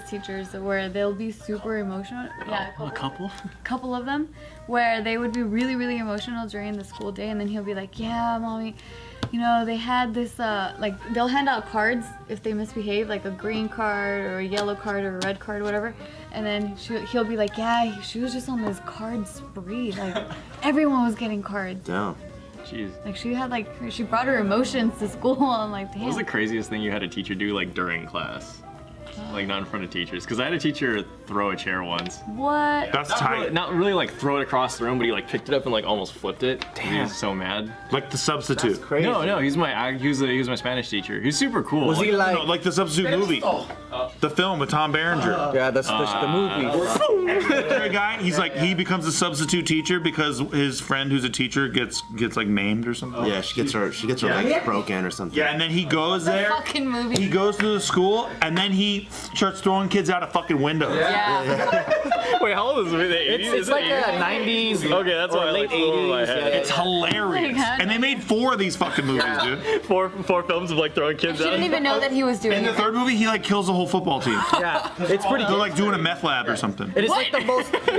teachers where they'll be super emotional. Yeah, a couple? Couple of them, where they would be really, really emotional during the school day, and then he'll be like, yeah, mommy, you know, they had this, like, they'll hand out cards if they misbehave, like a green card or a yellow card or a red card or whatever, and then he'll be like, yeah, she was just on this card spree, like, everyone was getting cards. Damn. Jeez. Like, she brought her emotions to school. I'm like, damn. What was the craziest thing you had a teacher do, like, during class? Like, not in front of teachers? Because I had a teacher throw a chair once. What? That's tight. Not really, like, throw it across the room, but he, like, picked it up and, like, almost flipped it. Damn. He was so mad. Like the substitute. That's crazy. No, he was my Spanish teacher. He's super cool. Was he like... No, like the substitute movie. The film with Tom Berenger. Yeah, that's the movie. The guy, he's like, he becomes a substitute teacher because his friend who's a teacher gets like maimed or something. Yeah, she gets her legs broken or something. Yeah, and then he goes there. Fucking movie. He goes to the school and then he starts throwing kids out of fucking windows. Yeah. Wait, how old is it? The 80s? It's like a 90s. Okay, that's why I late like 80s. It's hilarious. And they made 4 of these fucking movies, dude. Four films of like throwing kids She out. didn't even know that he was doing In the it. 3rd movie, he like kills the whole football team. Yeah, it's pretty They're good. like doing a meth lab or something. And it's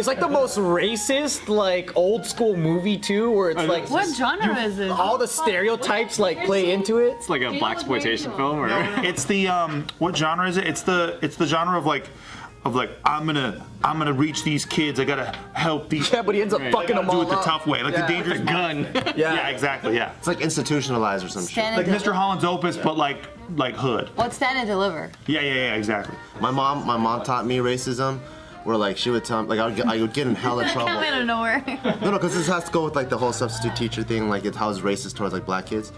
like the most racist, like old school movie too, where it's like What genre is this? all the stereotypes like play into it. It's like a blaxploitation film, or It's the what genre is it? It's the genre of like I'm gonna reach these kids. I gotta help these. Yeah, but he ends up fucking them Do all it the up. tough way, like the dangerous gun. Yeah, exactly. Yeah, It's like institutionalized or some shit. Stand like and Mr. Holland's Opus, but like hood. What's Stand and Deliver? Yeah, exactly. My mom taught me racism, where like she would tell me, like I would get in hella trouble. Come out of nowhere. No, because this has to go with like the whole substitute teacher thing, like it's how it's racist towards like black kids.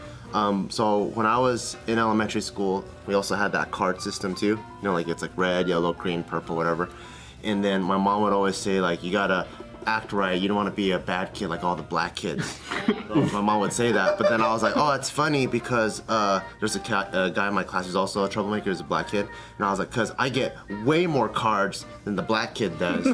So when I was in elementary school, we also had that card system too. You know, like it's like red, yellow, green, purple, whatever. And then my mom would always say like, you gotta act right. You don't want to be a bad kid like all the black kids. My mom would say that, but then I was like, oh, it's funny because there's a guy in my class who's also a troublemaker, who's a black kid, and I was like, cause I get way more cards than the black kid does.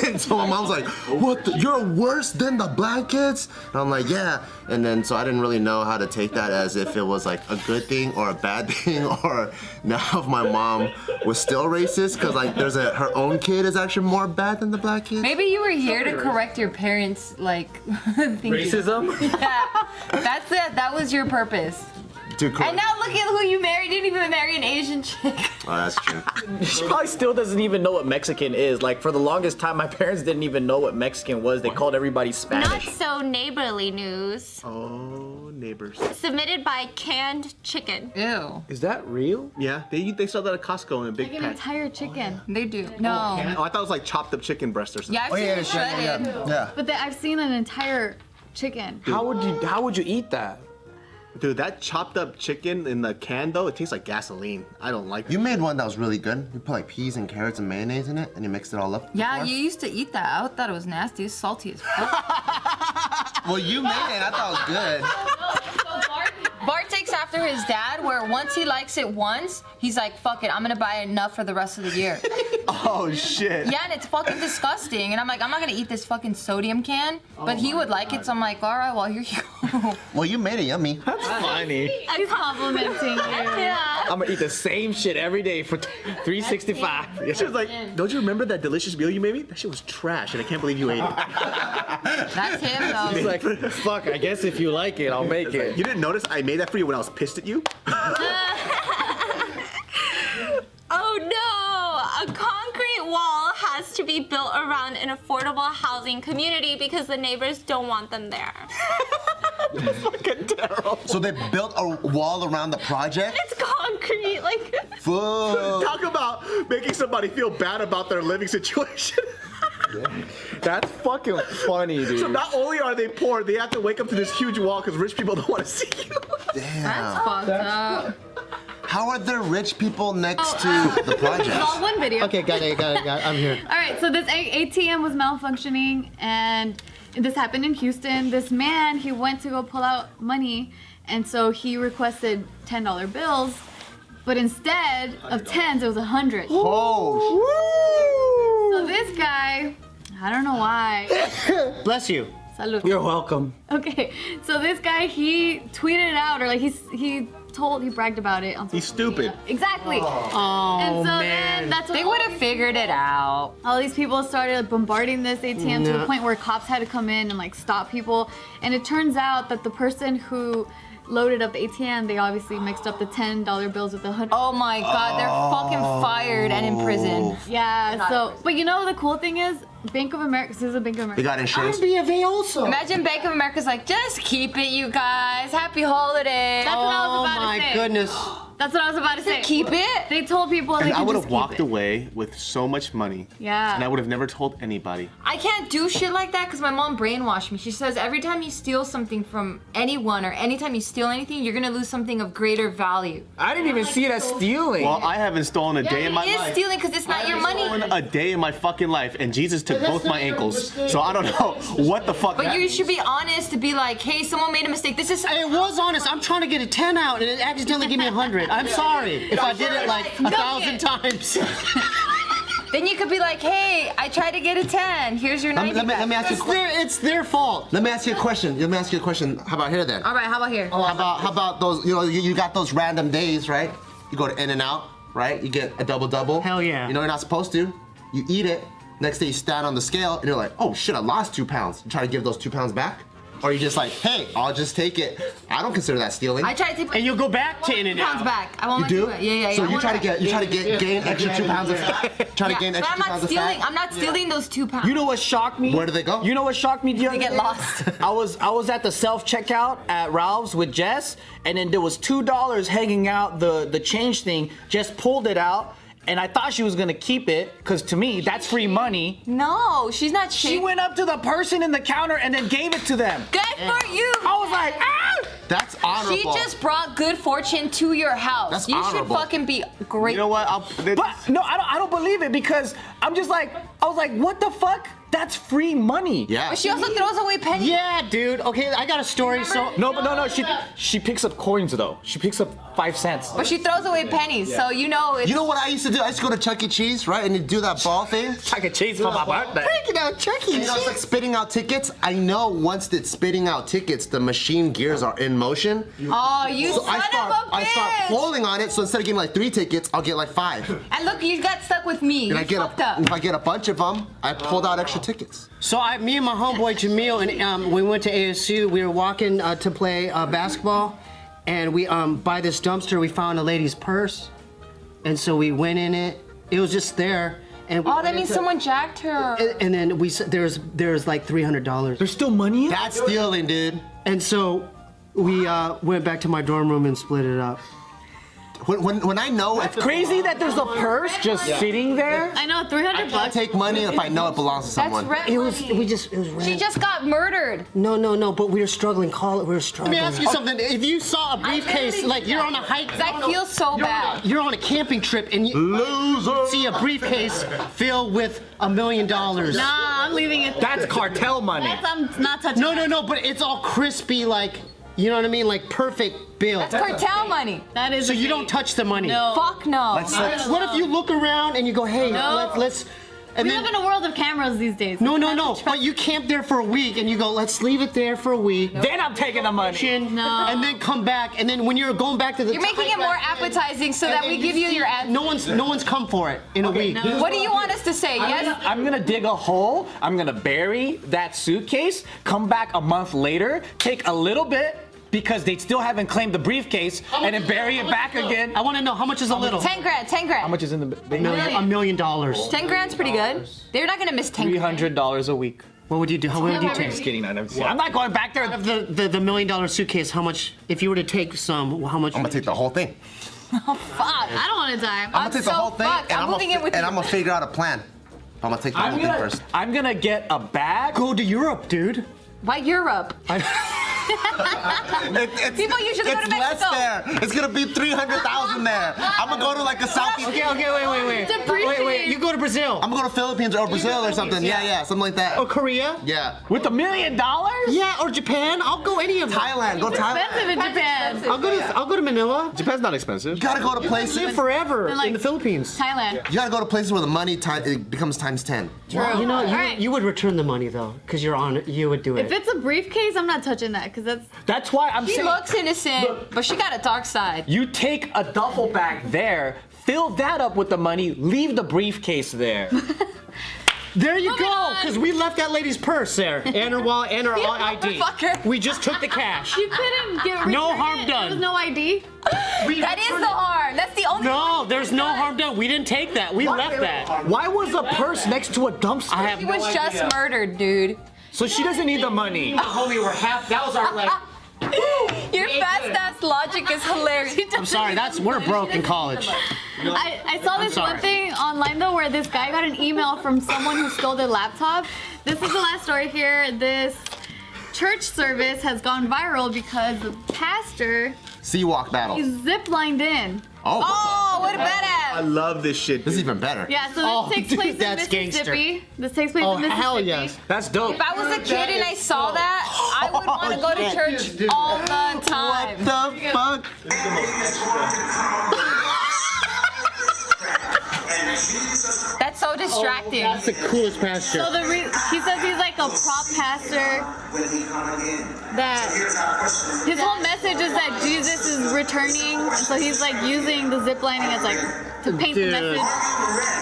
And so my mom's like, what? You're worse than the black kids? And I'm like, yeah. And then so I didn't really know how to take that as if it was like a good thing or a bad thing, or now if my mom was still racist, cause like her own kid is actually more bad than the black kid. Maybe you were here to correct your parents, like, thinking. Racism? Yeah, that's it. That was your purpose. Dude, And now look at who you married. You didn't even marry an Asian chick. Oh, that's true. She probably still doesn't even know what Mexican is. Like, for the longest time, my parents didn't even know what Mexican was. They called everybody Not Spanish. so neighborly news. Oh, neighbors. Submitted by Canned Chicken. Ew. Is that real? Yeah, they sell that at Costco in a big Like an pack. entire chicken. They do. No. Oh, I thought it was like chopped up chicken breast or something. Yeah, I've seen it shredded. Yeah. But I've seen an entire chicken. How would you eat that? Dude, that chopped up chicken in the can though, it tastes like gasoline. I don't like it. You made one that was really good. You put like peas and carrots and mayonnaise in it, and you mixed it all up. Yeah, before. you used to eat that. I thought it was nasty. It's salty as fuck. Well, you made it. I thought it was good. Bart takes after his dad, where once he likes it once, he's like, fuck it, I'm gonna buy enough for the rest of the year. Oh shit. Yeah, and it's fucking disgusting. And I'm like, I'm not gonna eat this fucking sodium can. But he would like it, so I'm like, all right, well, here you go. Well, you made it yummy. That's funny. He's complimenting you. Yeah. I'm gonna eat the same shit every day for 365. She was like, don't you remember that delicious meal you made me? That shit was trash and I can't believe you ate it. That's him, though. He's like, fuck, I guess if you like it, I'll make it. You didn't notice I made that for you when I was pissed at you? Oh no! A concrete wall has to be built around an affordable housing community because the neighbors don't want them there. That's fucking terrible. So they built a wall around the project? It's concrete, like. Fuck. Talk about making somebody feel bad about their living situation. That's fucking funny, dude. So not only are they poor, they have to wake up to this huge wall because rich people don't want to see you. Damn. That's fucked up. How are there rich people next to the project? All one video. Okay, got it. I'm here. All right, so this ATM was malfunctioning, and this happened in Houston. This man, he went to go pull out money, and so he requested $10 bills, but instead of 10s, it was 100. Oh. So this guy, I don't know why. Bless you. Salud. You're welcome. Okay, so this guy, he tweeted it out, or like he bragged about it on social He's stupid. media. Exactly. Oh, And so man. then that's what They would have figured it out. all these people started bombarding this ATM to the point where cops had to come in and like stop people. And it turns out that the person who loaded up the ATM, they obviously mixed up the $10 bills with the 100. Oh my God, they're fucking fired and in prison. Yeah. So, but you know the cool thing is, Bank of America. This is a Bank of America. They got insurance. I'm BFA also. Imagine Bank of America's like, just keep it, you guys. Happy holidays. That's what I was Oh about my to say. goodness. That's what I was about to say. Keep it. They told people they And could I would just have keep walked it. away with so much money. Yeah. And I would have never told anybody. I can't do shit like that because my mom brainwashed me. She says every time you steal something from anyone or anytime you steal anything, you're gonna lose something of greater value. I didn't even see it as stealing. Well, I haven't stolen a day in my It is life. stealing because it's not your money. A day in my fucking life, and Jesus took both my ankles. So I don't know what the fuck. But that you is. should be honest to be like, hey, someone made a mistake. This is. It was honest. I'm trying to get a 10 out, and it accidentally gave me 100. I'm sorry if I did it like 1,000 times. Then you could be like, hey, I tried to get a 10. Here's your 90 Let me ask you. It's their fault. Let me ask you a question. How about here then? All right, how about here? How about those? You know, you got those random days, right? You go to In-N-Out, right? You get a double. Hell yeah. You know you're not supposed to. You eat it. Next day you stand on the scale and you're like, oh shit, I lost 2 pounds. You try to give those 2 pounds back, or you just like, hey, I'll just take it. I don't consider that stealing. I tried to take And you'll go back to pounds In-N-Out. back. I want You do? my 2 back. Yeah. So I you want try it to back. gain extra 2 pounds of fat. Try to gain But extra I'm 2 not pounds of stealing. fat. I'm not stealing those 2 pounds. You know what shocked me? Where do they go? You know what shocked me the other They get day? lost. I was at the self checkout at Ralph's with Jess, and then there was $2 hanging out the change thing. Jess pulled it out, and I thought she was gonna keep it, because to me that's free money. No, she's not. She went up to the person in the counter and then gave it to them. Good for you. I was like, ah! That's She honorable. just brought good fortune to your house. That's you honorable. should fucking be great. You know what? But no, I don't believe it, because I'm just like, I was like, what the fuck? That's free money. Yeah. But she also throws away pennies. Yeah, dude. Okay, I got a story. So No, but no. She picks up coins though. She picks up 5 cents. But she throws away pennies, so you know it's. You know what I used to do? I used to go to Chuck E. Cheese, right? And you do that ball thing. I could chase for my birthday. you know, Chuck E. You know, it's like spitting out tickets. I know once it's spitting out tickets, the machine gears are in motion. Oh, you So son of a I start bitch! pulling on it. So instead of getting like 3 tickets, I'll get like 5. And look, you got stuck with me. And You fucked up. if I get a bunch of them, I pulled out extra tickets. So me and my homeboy Jamil, and we went to ASU. We were walking to play basketball, and we by this dumpster we found a lady's purse, and so we went in it. It was just there, and we Oh, went that means into- someone jacked her. And then there's like $300. There's still money in it? That's stealing, dude. And so we went back to my dorm room and split it up. When I know if Crazy that there's a purse just sitting there. I know, $300 I take money if I know it belongs to That's someone. rent It was money. random. She just got murdered. No, but we were struggling. We were Let struggling. me ask you something. If you saw a briefcase, like you're on a hike, I feel so bad. you're on a camping trip and you see a briefcase filled with $1 million. Nah, I'm leaving it. That's cartel money. I'm not touching. No, but it's all crispy, like, you know what I mean? Like perfect bill. That's cartel money. That is. So a you fake. don't touch the money. No. Fuck no. What if you look around and you go, hey, No. let's, and We then, live in a world of cameras these days. no, but you camp there for a week and you go, let's leave it there for a week. Then I'm taking the money. No. And then come back, and then when you're going back to the You're making it more appetizing so that we give you your answer. No one's come for it in a week. What do you want us to say? Yes? I'm gonna dig a hole. I'm gonna bury that suitcase. Come back a month later. Take a little bit because they still haven't claimed the briefcase, and then bury it back again. I want to know how much is a little. 10 grand. How much is in the bank? $1 million. 10 grand's pretty good. They're not gonna miss 10 grand. $300 a week. What would you do? What would you take? Just kidding. I'm not going back there. The $1 million suitcase, how much, if you were to take some, how much? I'm gonna take the whole thing. Fuck, I don't want to die. I'm gonna take the so whole thing, fucked. and I'm moving in with and you. I'm gonna figure out a plan. I'm gonna take the whole thing first. I'm gonna get a bag. Go to Europe, dude. Why Europe? People usually go to It's less Mexico. there. It's gonna be 300,000 there. I'm gonna go to like a Southeast. Okay, wait. Wait, you go to Brazil. I'm gonna go to Philippines or Brazil or something. Yeah, something like that. Or Korea? Yeah. With $1 million? Yeah, or Japan. I'll go any of them. Thailand. Go Thailand. Expensive in Japan. I'll go to Manila. Japan's not expensive. You gotta go to places. Live forever Then, like, in the Philippines. Thailand. You gotta go to places where the money it becomes times 10. True. You know, All right. you would return the money though, because you would do it. If it's a briefcase, I'm not touching that. because that's That's why I'm She saying. looks innocent, but she got a dark side. You take a duffel bag there, fill that up with the money, leave the briefcase there. There you Moving go, on. because we left that lady's purse there, and her wallet, and her ID. motherfucker. We just took the cash. you couldn't get rid No of harm it. done. There was no ID. That is the harm. That's the only No, there's no harm done. We didn't take that. We left that. Why was a purse next to a dumpster? I have He no was idea. just murdered, dude. So she doesn't need the money. Homie, we're half. That was our like. Your fast ass logic is hilarious. I'm sorry. We're broke in college. I saw this sorry. one thing online though where this guy got an email from someone who stole their laptop. This is the last story here. This church service has gone viral because the pastor Seawalk battle. he zip-lined in. Oh, what a badass. I love this shit. This is even better. Yeah, so this Oh, takes dude, place in that's Mississippi. This takes place Oh, in Mississippi. hell yes. That's dope. If I was a kid and I saw that, I would want to go to church all the time. What the fuck? That's so distracting. That's the coolest pastor. So he says he's like a prop pastor. That his whole message is that Jesus is returning, and so he's like using the zip lining as like to paint the Dude. message.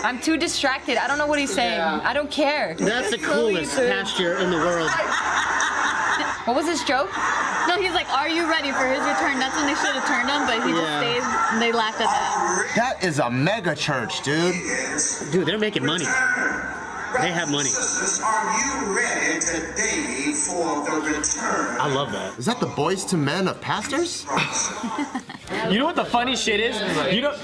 I'm too distracted. I don't know what he's saying. I don't care. That's the coolest pastor in the world. What was his joke? No, he's like, "Are you ready for his return?" That's when they should have turned him, but he just Yeah. stays. And they laughed at that. That is a mega church, dude. Dude, they're making money. They have money. Are you ready today for the return? I love that. Is that the boys to men of pastors? You know what the funny shit is?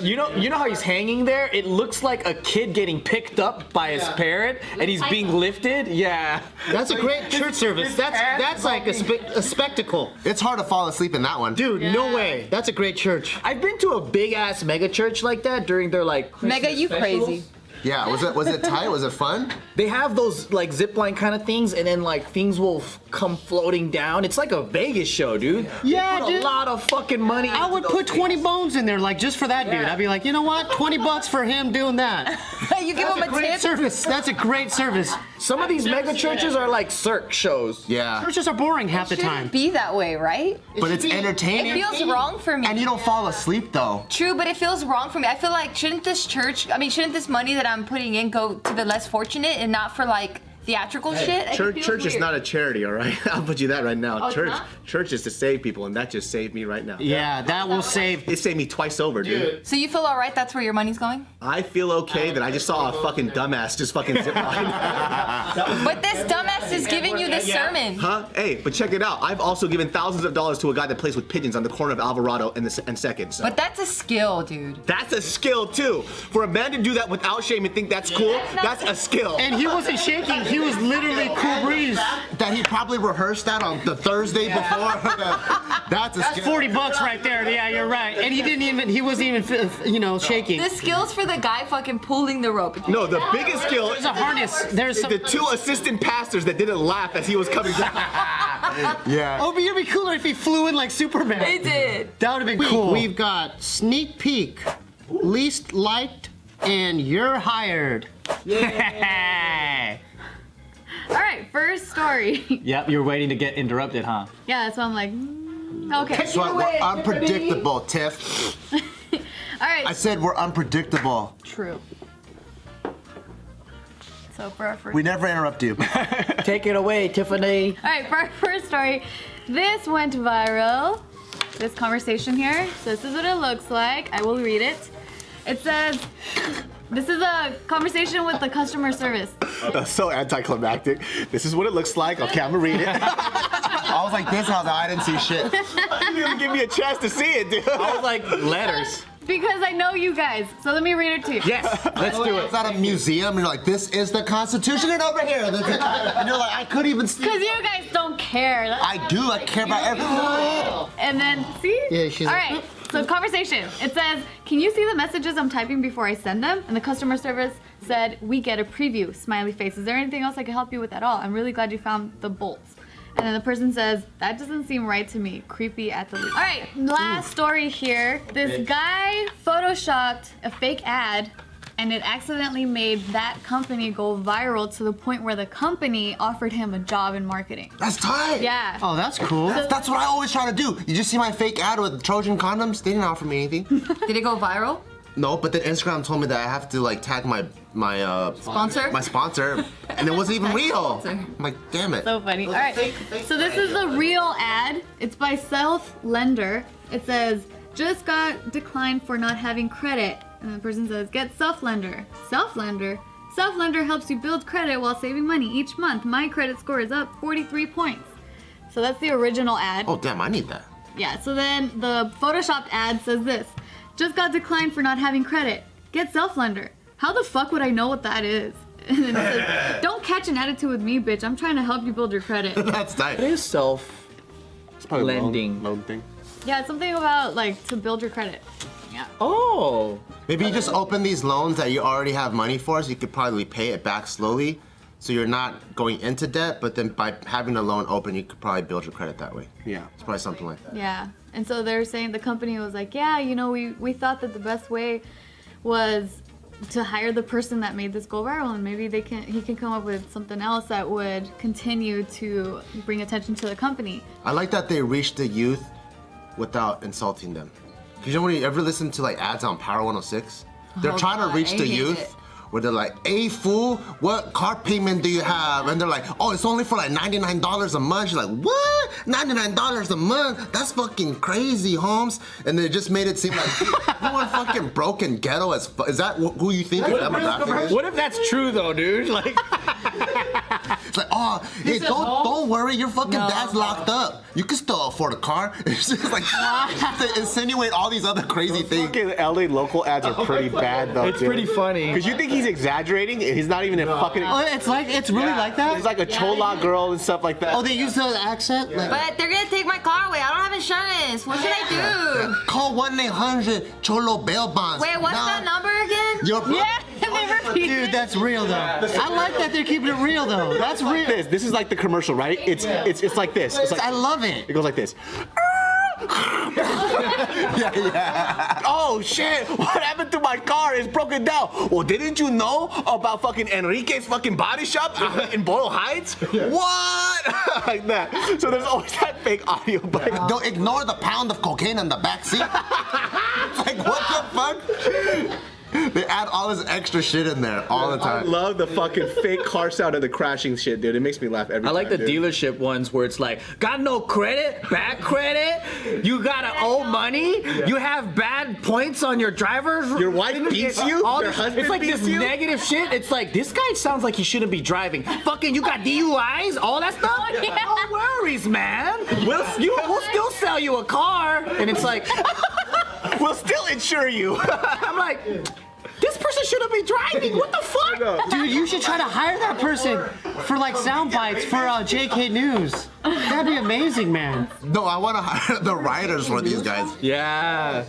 You know how he's hanging there? It looks like a kid getting picked up by his parent and he's being lifted. Yeah. That's a great church service. That's like a spectacle. It's hard to fall asleep in that one. Dude, no way. That's a great church. I've been to a big ass mega church like that during their like Christmas Mega, you specials. crazy. Yeah, was it tight? Was it fun? They have those like zip line kind of things, and then like things will come floating down. It's like a Vegas show, dude. Yeah, They put dude. a lot of fucking money. I would put 20 bones in there, like just for that dude. I'd be like, you know what? 20 bucks for him doing that. You give him a Great tip. service. That's a great service. Some of these mega churches are like cirque shows. Yeah. Churches are boring half the Shouldn't time. be that way, right? But it's It entertaining. feels wrong for me. And you don't fall asleep though. True, but it feels wrong for me. I feel like shouldn't this money that I'm putting in go to the less fortunate and not for like theatrical shit? It feels Church is weird. not a charity, all right? I'll put you that right now. Oh, it's not? Church is to save people, and that just saved me right now. Yeah, that will save. It saved me twice over, dude. So you feel all right? That's where your money's going? I feel okay that I just saw a fucking dumbass just fucking zip line. But this dumbass is giving you this sermon. Huh? Hey, but check it out. I've also given thousands of dollars to a guy that plays with pigeons on the corner of Alvarado and Second. So. But that's a skill, dude. That's a skill too. For a man to do that without shame and think that's cool, that's a skill. And he wasn't shaking. He was literally cool breeze. That he probably rehearsed that on the Thursday before. That's a That's skill. 40 bucks right there. Yeah, you're right. And he wasn't even, shaking. The skill's for the guy fucking pulling the rope. No, the biggest skill There's a harness. There's is some. the two assistant pastors that didn't laugh as he was coming down. Yeah. Oh, but it'd be cooler if he flew in like Superman. They did. That would have been cool. We've got sneak peek, least liked, and you're hired. Yeah. All right, first story. Yep, you're waiting to get interrupted, huh? Yeah, so I'm like, okay. So we're unpredictable, Tiff. All right. I said we're unpredictable. True. So for our first. We never interrupt you. Take it away, Tiffany. All right, for our first story, this went viral. This conversation here. So this is what it looks like. I will read it. It says, this is a conversation with the customer service. So anticlimactic. This is what it looks like. Okay, I'm gonna read it. I was like this, and I was like, I didn't see shit. You didn't give me a chance to see it, dude. I was like, letters. Because I know you guys. So let me read it to you. Yes, let's do It's not a museum, and you're like, this is the Constitution, and over here. And you're like, I couldn't even see. Because you guys don't care. I do. I care about everything. And then, see? Yeah, she's All like- right, so conversation. It says, can you see the messages I'm typing before I send them? And the customer service said, we get a preview, smiley face. Is there anything else I can help you with at all? I'm really glad you found the bolts. And then the person says, that doesn't seem right to me. Creepy at the least. All right, last story here. This guy photoshopped a fake ad and it accidentally made that company go viral to the point where the company offered him a job in marketing. That's tight. Yeah. Oh, that's cool. That's what I always try to do. You just see my fake ad with Trojan condoms? They didn't offer me anything. Did it go viral? No, but then Instagram told me that I have to like tag my Sponsor? my sponsor, and it wasn't even real. I'm like, damn it. So funny. All right. So this is the real ad. It's by Self Lender. It says, just got declined for not having credit. And the person says, get Self Lender. Self Lender? Self Lender helps you build credit while saving money each month. My credit score is up 43 points. So that's the original ad. Oh, damn, I need that. Yeah, so then the Photoshopped ad says this. Just got declined for not having credit. Get Self Lender. How the fuck would I know what that is? And then it says, don't catch an attitude with me, bitch. I'm trying to help you build your credit. That's tight. It is self It's probably lending. loan thing. Yeah, it's something about like to build your credit. Yeah. Oh. Maybe you just open these loans that you already have money for, so you could probably pay it back slowly. So you're not going into debt, but then by having a loan open, you could probably build your credit that way. Yeah. It's probably something like that. Yeah. And so they're saying the company was like, yeah, you know, we thought that the best way was to hire the person that made this go viral, and maybe he can come up with something else that would continue to bring attention to the company. I like that they reach the youth without insulting them. Cause you know when you ever listen to like ads on Power 106, they're Oh, trying God, to reach I the hate youth. it. Where they're like, hey fool, what car payment do you have? And they're like, oh, it's only for like $99 a month. You're like, what? $99 a month? That's fucking crazy, Holmes. And they just made it seem like everyone fucking broke and ghetto as fuck. Is that who you think your demographic is? What if that's true though, dude? Like, It's like, oh, hey, don't worry, your fucking dad's locked up. You can still afford a car. It's just like to insinuate all these other crazy things. Fucking LA local ads are pretty bad though. it's pretty funny. Because you think he's exaggerating? He's not even a fucking. Oh, it's really like that? He's like a chola girl and stuff like that. Oh, they use the accent? Like, But they're gonna take my car away. I don't have insurance. What should I do? Call 1-800 Cholo Bail Bonds. Wait, what's Now, that number again? Your dude, that's real though. I like that they're keeping it real though. That's real. This is like the commercial, right? It's like this. It's like I love it. it goes like this. Oh shit! What happened to my car? It's broken down. Well, didn't you know about fucking Enrique's fucking body shop in Boyle Heights? What? Like that. So there's always that fake audio. But Don't ignore the pound of cocaine in the back seat. Like, what the fuck? They add all this extra shit in there all the I time. love the fucking fake car sound of the crashing shit, dude. It makes me laugh every time. I like the dude. dealership ones where it's like, got no credit, bad credit, you gotta owe money, you have bad points on your driver's. Your wife beats you? All Your this- husband it's like beats this you? negative shit. It's like, this guy sounds like he shouldn't be driving. Fucking, you got DUIs, all that stuff? No worries, man. We'll still sell you a car. And it's like, We'll still insure you. I'm like, this person shouldn't be driving. What the fuck? Dude, you should try to hire that person for like sound bites for JKNews. That'd be amazing, man. No, I want to hire the writers for these guys. Yeah,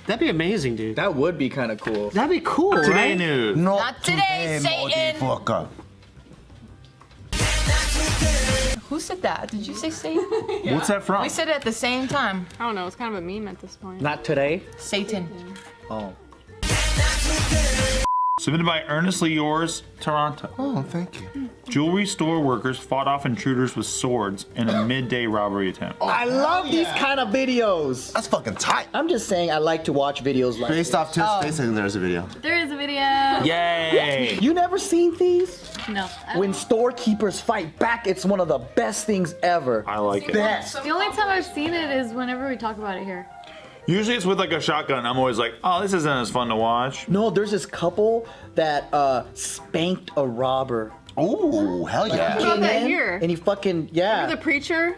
That'd be amazing, dude. that would be kind of cool. That'd be cool, Today right? news. Not today, Satan. Motherfucker. Who said that? Did you say Satan? What's that from? We said it at the same time. I don't know. It's kind of a meme at this point. Not today. Satan. Oh. Submitted by Earnestly Yours, Toronto. Oh, thank you. Jewelry store workers fought off intruders with swords in a midday robbery attempt. I love these kind of videos. That's fucking tight. I'm just saying I like to watch videos like Based off Tips Face, and there's a video. There is a video. Yay! You never seen these? No. When storekeepers fight back, it's one of the best things ever. I like it. Best. The only time I've seen it is whenever we talk about it here. Usually it's with like a shotgun. I'm always like, oh, this isn't as fun to watch. No, there's this couple that spanked a robber. Oh, hell yeah. I saw that in, here. And he fucking, yeah. Remember the preacher?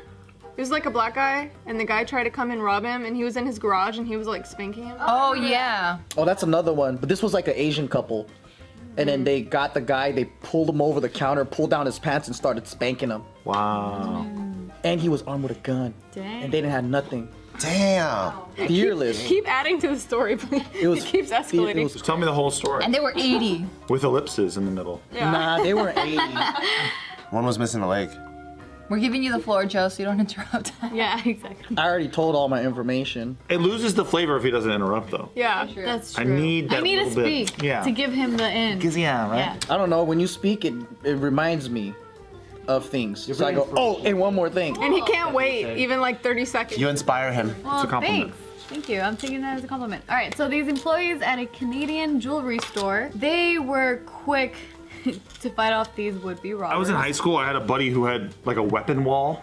It was like a black guy, and the guy tried to come and rob him, and he was in his garage, and he was like spanking him. Oh, yeah. Oh, that's another one. But this was like an Asian couple. And then they got the guy, they pulled him over the counter, pulled down his pants, and started spanking him. Wow. And he was armed with a gun. Dang. And they didn't have nothing. Damn. Fearless. Keep adding to the story, please. was- It keeps escalating. it was- Just tell me the whole story. And they were 80. With ellipses in the middle. Yeah. Nah, they were 80. One was missing a leg. We're giving you the floor, Joe, so you don't interrupt. Yeah, exactly. I already told all my information. It loses the flavor if he doesn't interrupt, though. Yeah. That's true. I need that I need to little bit. speak Yeah. to give him the in. Yeah, right? Yeah. I don't know. When you speak, it reminds me of things. So I go, oh, and one more thing. And he can't wait even like 30 seconds. You inspire him. Well, It's a compliment. thanks. Thank you. I'm taking that as a compliment. All right, so these employees at a Canadian jewelry store, they were quick to fight off these would-be robbers. I was in high school. I had a buddy who had like a weapon wall.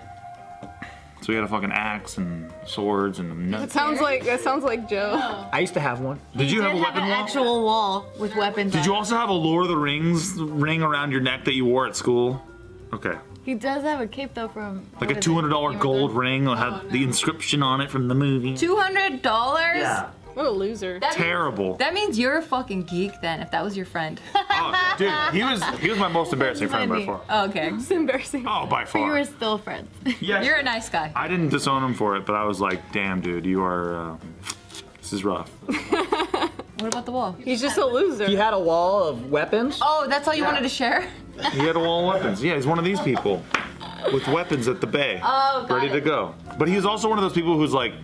So he had a fucking axe and swords and That nuts. sounds like Joe. I used to have one. Did you have a Did weapon an wall? actual wall with weapons. Did on you it. also have a Lord of the Rings ring around your neck that you wore at school? Okay. He does have a cape though from Like what a is it? $200 gold ring that Oh, had the inscription on it from the movie. $200? Yeah. What a loser. Terrible. That means you're a fucking geek then, if that was your friend. Oh, dude, he was my most embarrassing friend by far. Oh, okay. It's embarrassing. Oh, by But you far. were still friends. You're a nice guy. I didn't disown him for it, but I was like, damn, dude, you are. This is rough. What about the wall? He's just a loser. He had a wall of weapons. Oh, that's all you wanted to share? He had a wall of weapons. Yeah, he's one of these people with weapons at the bay, Oh, got ready to it. go. But he was also one of those people who's like,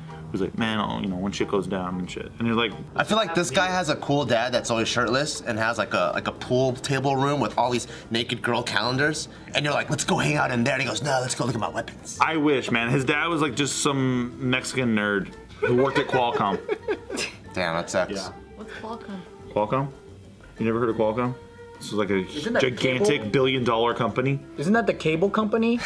man, oh, when shit goes down and shit. And you're like, I feel like this guy has a cool dad that's always shirtless and has like a pool table room with all these naked girl calendars. And you're like, let's go hang out in there. And he goes, no, let's go look at my weapons. I wish, man. His dad was like just some Mexican nerd who worked at Qualcomm. Damn, that sucks. Yeah. What's Qualcomm? Qualcomm? You never heard of Qualcomm? This is like a that gigantic cable? billion-dollar company. Isn't that the cable company?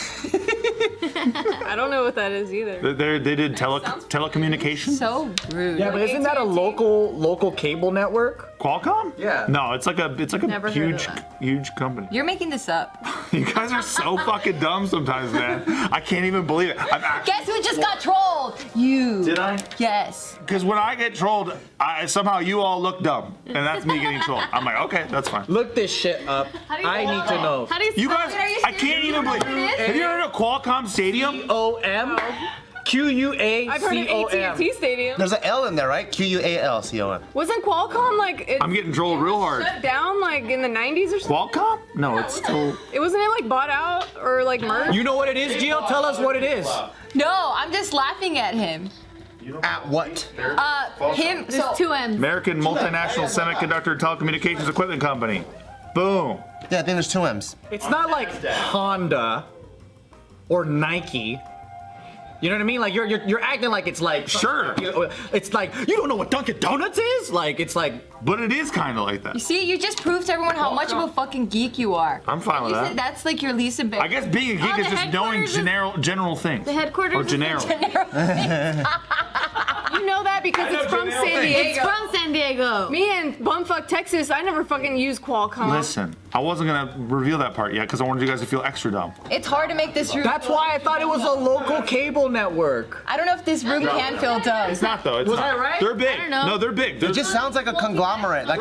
I don't know what that is either. They did telecommunications. So rude. Yeah, but isn't that a local cable network? Qualcomm? Yeah. No, it's like a Never heard of huge that. huge company. You're making this up. You guys are so fucking dumb sometimes, man. I can't even believe it. Guess who just got trolled? You. Did I? Yes. Because when I get trolled, somehow you all look dumb, and that's me getting trolled. I'm like, okay, that's fine. Look this shit up. I need to know. How do you You spell guys, it? I can't even believe. Have you heard of Qualcomm Stadium? COM QUACOM. I've heard of AT&T Stadium. There's an L in there, right? QUALCOM. Wasn't Qualcomm like I'm getting trolled real hard. shut down like in the 90s or something? Qualcomm? No, it's still. Wasn't it like bought out or like merged? You know what it is, Gio? Tell us what it is. No, I'm just laughing at him. At what? Him. There's So, two M's. American Multinational Semiconductor Telecommunications Equipment Company. Boom. Yeah, I think there's two M's. It's not like Honda or Nike. You know what I mean? Like you're acting like it's like Sure. It's like you don't know what Dunkin' Donuts is. Like it's like. But it is kind of like that. you see, you just proved to everyone how much of a fucking geek you are. I'm fine with You that. said that's like your least I embarrassing. guess being a geek Oh, is the just knowing headquarters is- general things. The headquarters Or is general. You know that because it's from San It's Diego. from San Diego. Me in bumfuck Texas, I never fucking used Qualcomm. Listen, I wasn't gonna reveal that part yet because I wanted you guys to feel extra dumb. It's hard to make this room. That's why I thought it was a local cable network. I don't know if this room can feel dumb. It's not though. It's Was not. I right? They're big. I don't know. No, they're big. It just sounds like a conglomerate, like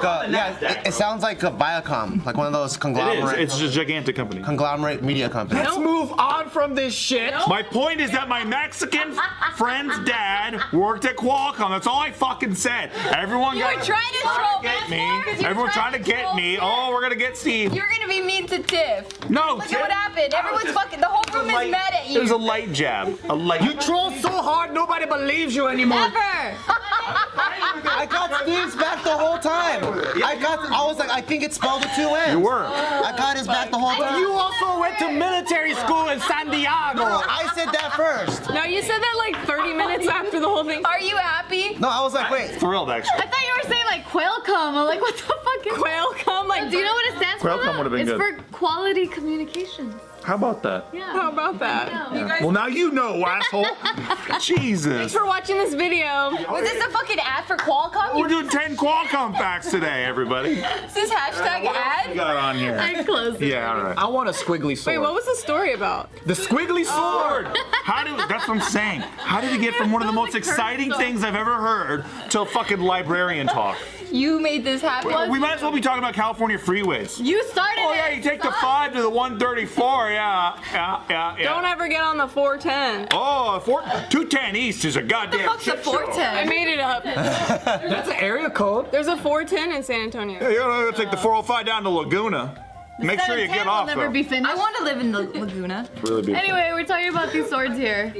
it sounds like a Viacom, like one of those It is. conglomerate It's just a gigantic company. conglomerate media companies. Let's move on from this shit. My point is that my Mexican friend's dad worked at Qualcomm. That's all I fucking said. Everyone You were got trying to troll get me. Because you were Everyone trying to get troll me. Tiff. Oh, we're gonna get Steve. You're gonna be mean to Tiff. No, Look Tiff. at what happened. Everyone's fucking. The whole room is mad at It was you. a light jab. A light. You troll so hard, nobody believes you anymore. Ever. I got Steve's back the whole time. I was like, I think it's spelled with two N's. You were. I got his back the whole time. You also went to military school in San Diego. No, I said that first. No, you said that like 30 minutes after the whole thing. Are you happy? No, I was like, wait. Thrilled actually. I thought you were saying like Qualcomm. I'm like, what the fuck is Qualcomm, like, Do you know what it stands for? Qualcomm would've been it's good. for quality communications. How about that? Yeah. How about that? Well, now you know, asshole. Jesus. Thanks for watching this video. Was this a fucking ad for Qualcomm? We're doing 10 Qualcomm facts today, everybody. Is this hashtag We ad? got on here. I closed it. Yeah, all right. I want a squiggly sword. Wait, what was the story about? The squiggly sword. That's what I'm saying. How did we get from one of the most exciting things I've ever heard to fucking librarian talk? You made this happen. We might as well be talking about California freeways. You started Oh it. yeah, you take the 5 to the 134. Yeah. Don't ever get on the 410. Oh, 210 East is a goddamn Fuck the shit show. 410. I made it up. That's an area code. There's a 410 in San Antonio. Yeah, you gotta take the 405 down to Laguna. Make sure you get off. Will never though. be finished. I want to live in the Laguna. Really beautiful. Anyway, we're talking about these swords here.